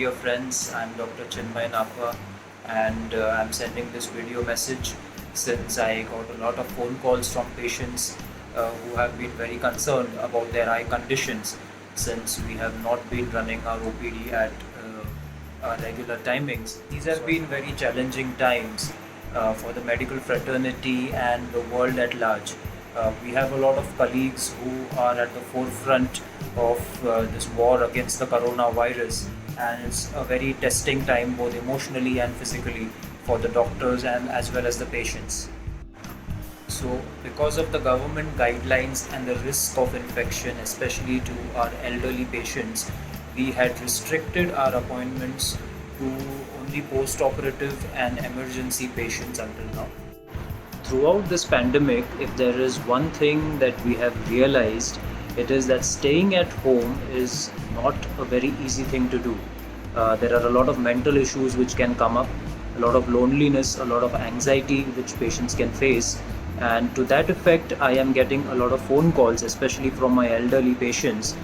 dear friends. I'm Dr. Chinmay Napha, and I'm sending this video message since I got a lot of phone calls from patients who have been very concerned about their eye conditions since we have not been running our OPD at our regular timings. These have been very challenging times for the medical fraternity and the world at large. We have a lot of colleagues who are at the forefront of this war against the coronavirus, and it's a very testing time both emotionally and physically for the doctors and as well as the patients. So, because of the government guidelines and the risk of infection, especially to our elderly patients, we had restricted our appointments to only post operative and emergency patients until now. Throughout this pandemic, if there is one thing that we have realized, it is that staying at home is not a very easy thing to do. There are a lot of mental issues which can come up, a lot of loneliness, a lot of anxiety which patients can face. And to that effect, I am getting a lot of phone calls, especially from my elderly patients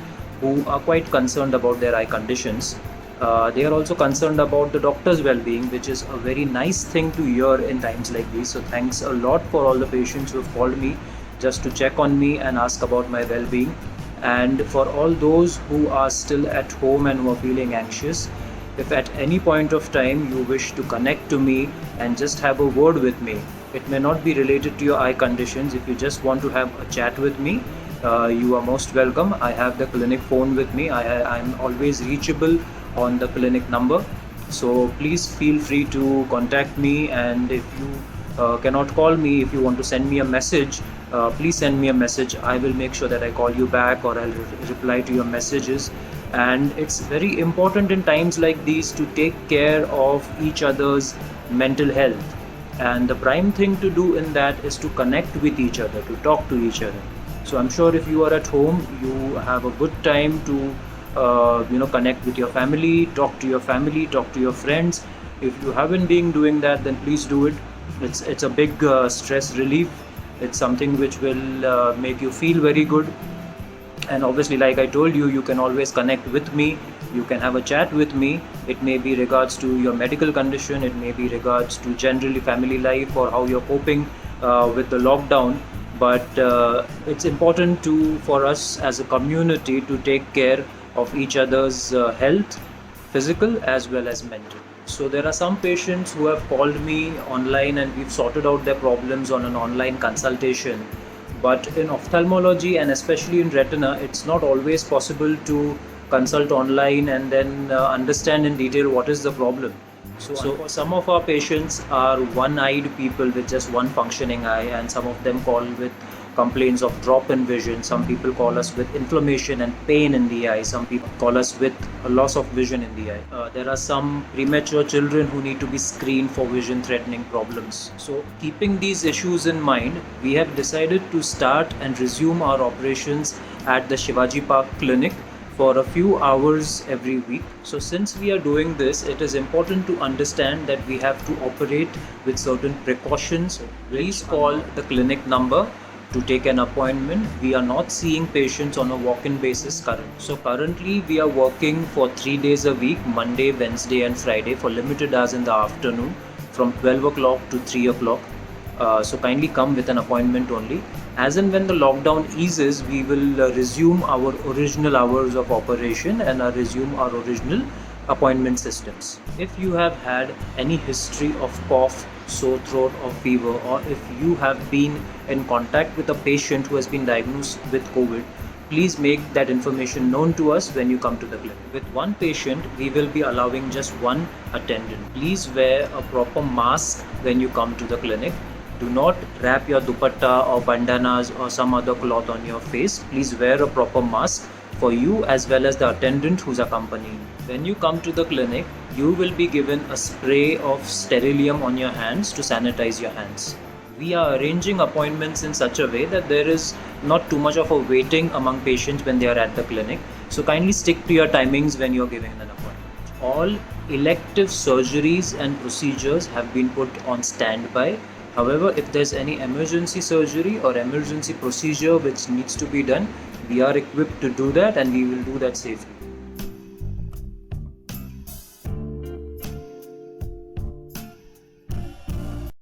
who are quite concerned about their eye conditions. They are also concerned about the doctor's well-being, which is a very nice thing to hear in times like these. So thanks a lot for all the patients who have called me just to check on me and ask about my well-being. And for all those who are still at home and who are feeling anxious, if at any point of time you wish to connect to me and just have a word with me, it may not be related to your eye conditions. If you just want to have a chat with me, you are most welcome. I have the clinic phone with me. I'm always reachable on the clinic number. So please feel free to contact me, and if you cannot call me, if you want to send me a message, please send me a message. I will make sure that I call you back, or I'll reply to your messages. And it's very important in times like these to take care of each other's mental health, and the prime thing to do in that is to connect with each other, to talk to each other. So I'm sure if you are at home, you have a good time to connect with your family, talk to your family, talk to your friends. If you haven't been doing that, then please do it. It's a big stress relief. It's something which will make you feel very good. And obviously, like I told you, you can always connect with me. You can have a chat with me. It may be regards to your medical condition, it may be regards to generally family life or how you're coping with the lockdown. But it's important for us as a community to take care of each other's health, physical as well as mental. So there are some patients who have called me online, and we've sorted out their problems on an online consultation. But in ophthalmology and especially in retina, it's not always possible to consult online and then understand in detail what is the problem. So some of our patients are one-eyed people with just one functioning eye, and some of them call with complaints of drop in vision. Some people call us with inflammation and pain in the eye. Some people call us with a loss of vision in the eye. There are some premature children who need to be screened for vision-threatening problems. So keeping these issues in mind, we have decided to start and resume our operations at the Shivaji Park Clinic for a few hours every week. So since we are doing this, it is important to understand that we have to operate with certain precautions. Please call the clinic number to take an appointment. We are not seeing patients on a walk-in basis currently. So currently we are working for 3 days a week, Monday, Wednesday and Friday, for limited hours in the afternoon from 12 o'clock to 3 o'clock. So kindly come with an appointment only. As and when the lockdown eases, we will resume our original hours of operation and resume our original appointment systems. If you have had any history of cough, sore throat or fever, or if you have been in contact with a patient who has been diagnosed with COVID, please make that information known to us when you come to the clinic. With one patient, we will be allowing just one attendant. Please wear a proper mask when you come to the clinic. Do not wrap your dupatta or bandanas or some other cloth on your face. Please wear a proper mask for you as well as the attendant who's accompanying. When you come to the clinic, you will be given a spray of Sterilium on your hands to sanitize your hands. We are arranging appointments in such a way that there is not too much of a waiting among patients when they are at the clinic. So kindly stick to your timings when you're giving an appointment. All elective surgeries and procedures have been put on standby. However, if there's any emergency surgery or emergency procedure which needs to be done, we are equipped to do that, and we will do that safely.